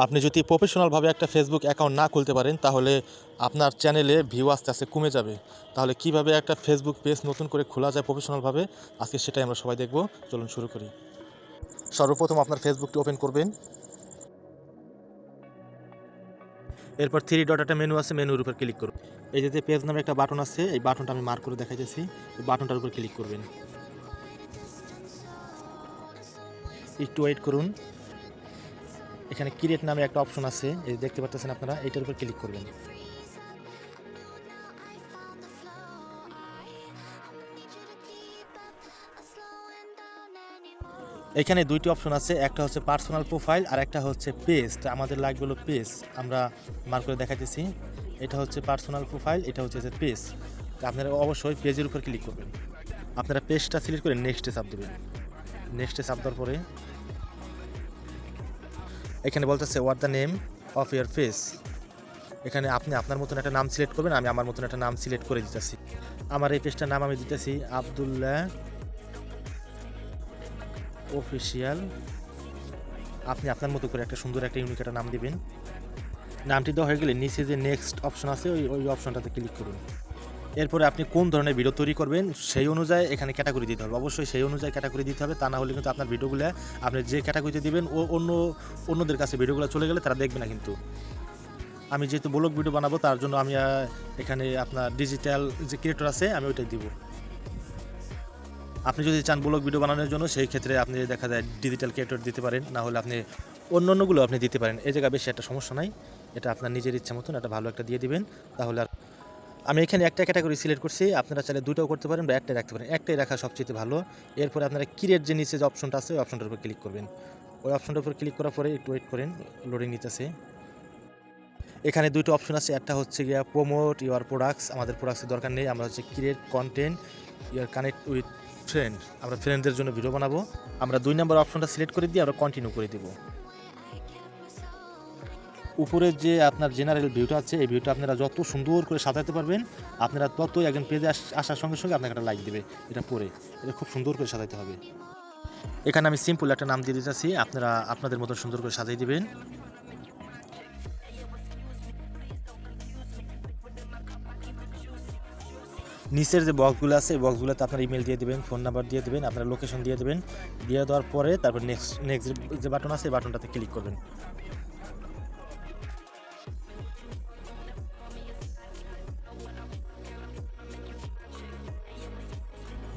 আপনি যদি প্রফেশনালভাবে একটা ফেসবুক অ্যাকাউন্ট না খুলতে পারেন তাহলে আপনার চ্যানেলে ভিউ আস্তে আস্তে কমে যাবে। তাহলে কিভাবে একটা ফেসবুক পেজ নতুন করে খোলা যায় প্রফেশনালভাবে, আজকে সেটাই আমরা সবাই দেখব। চলুন শুরু করি। সর্বপ্রথম আপনার ফেসবুকটি ওপেন করবেন। এরপর থ্রি ডট একটা মেনু আছে, মেনুর উপর ক্লিক করুন। এই যে পেজ নামে একটা বাটন আছে, এই বাটনটা আমি মার্ক করে দেখাইতেছি, এই বাটনটার উপর ক্লিক করবেন। একটু ওয়েট করুন। এখানে ক্রিয়েট নামে একটা অপশন আছে, এই দেখতে পাচ্ছেন আপনারা, এইটার উপর ক্লিক করবেন। এখানে দুইটি অপশন আছে, একটা হচ্ছে পার্সোনাল প্রোফাইল আর একটা হচ্ছে পেজ। আমাদের লাগবে হলো পেজ, আমরা মার্ক করে দেখাইতেছি। এটা হচ্ছে পার্সোনাল প্রোফাইল, এটা হচ্ছে যে পেজ। তো আপনারা অবশ্যই পেজের উপর ক্লিক করবেন। আপনারা পেজটা সিলেক্ট করে নেক্সটে চাপ দেবেন। নেক্সটে চাপ দেওয়ার পরে এখানে বলতেছে what the name of year page. এখানে আপনি আপনার মতন একটা নাম সিলেক্ট করবেন, আমি আমার মতন একটা নাম সিলেক্ট করে দিতেছি। আমার এই পেজটার নাম আমি দিতেছি আব্দুল্লাহ অফিসিয়াল। আপনি আপনার মতো করে একটা সুন্দর একটা ইউনিক একটা নাম দিবেন। নামটি দেওয়া হয়ে গেলে নিচে যে নেক্সট অপশন আছে ওই অপশনটাতে ক্লিক করুন। এরপরে আপনি কোন ধরনের ভিডিও তৈরি করবেন সেই অনুযায়ী এখানে ক্যাটাগরি দিতে হবে। অবশ্যই সেই অনুযায়ী ক্যাটাগরি দিতে হবে, তা না হলে কিন্তু আপনার ভিডিওগুলো আপনি যে ক্যাটাগরিতে দিবেন ও অন্যদের কাছে ভিডিওগুলো চলে গেলে তারা দেখবে না। কিন্তু আমি যেহেতু ব্লগ ভিডিও বানাবো তার জন্য আমি এখানে আপনার ডিজিটাল যে ক্রিয়েটর আছে আমি ওইটাই দিব। আপনি যদি চান ব্লগ ভিডিও বানানোর জন্য সেই ক্ষেত্রে আপনি দেখা যায় ডিজিটাল ক্রিয়েটর দিতে পারেন, না হলে আপনি অন্যগুলো আপনি দিতে পারেন। এই জায়গায় বেশি একটা সমস্যা নাই, এটা আপনার নিজের ইচ্ছা মতন একটা ভালো একটা দিয়ে দিবেন। তাহলে আর আমি এখানে একটা ক্যাটাগরি সিলেক্ট করছি, আপনারা চাইলে দুটোও করতে পারেন বা একটাই রাখতে পারেন, একটাই রাখা সবচেয়ে ভালো। এরপরে আপনারা ক্রিয়েট যে নিচে যে অপশনটা আছে ওই অপশনটার উপর ক্লিক করবেন। ওই অপশনটার উপর ক্লিক করার পরে একটু ওয়েট করেন, লোডিং নিতেছে। এখানে দুটো অপশন আছে, একটা হচ্ছে গিয়া প্রমোট ইউর প্রোডাক্টস, আমাদের প্রোডাক্টসের দরকার নেই। আমরা হচ্ছে create content your connect with friend, আমরা ফ্রেন্ডদের জন্য ভিডিও বানাবো। আমরা 2 নম্বর অপশনটা সিলেক্ট করে দিয়ে আমরা কন্টিনিউ করে দেব। উপরে যে আপনার জেনারেল ভিউটা আছে এই ভিউটা আপনারা যত সুন্দর করে সাজাতে পারবেন, আপনারা ততই একজন পেজে আসার সঙ্গে সঙ্গে আপনাকে একটা লাইক দেবে। এটা পরে এটা খুব সুন্দর করে সাজাতে হবে। এখানে আমি সিম্পল একটা নাম দিয়ে দিতেছি, আপনারা আপনাদের মতো সুন্দর করে সাজিয়ে দিবেন। নিচের যে বক্সগুলো আছে এই বক্সগুলোতে আপনার ইমেল দিয়ে দেবেন, ফোন নাম্বার দিয়ে দেবেন, আপনার লোকেশন দিয়ে দেবেন। দিয়ে দেওয়ার পরে তারপর নেক্সট যে বাটন আছে এই বাটনটাতে ক্লিক করবেন।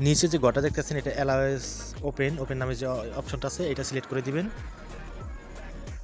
নিচে যে ঘরটা দেখতেছেন এটা অ্যালাওয়েস ওপেন নামে যে অপশনটা আছে এটা সিলেক্ট করে দিবেন।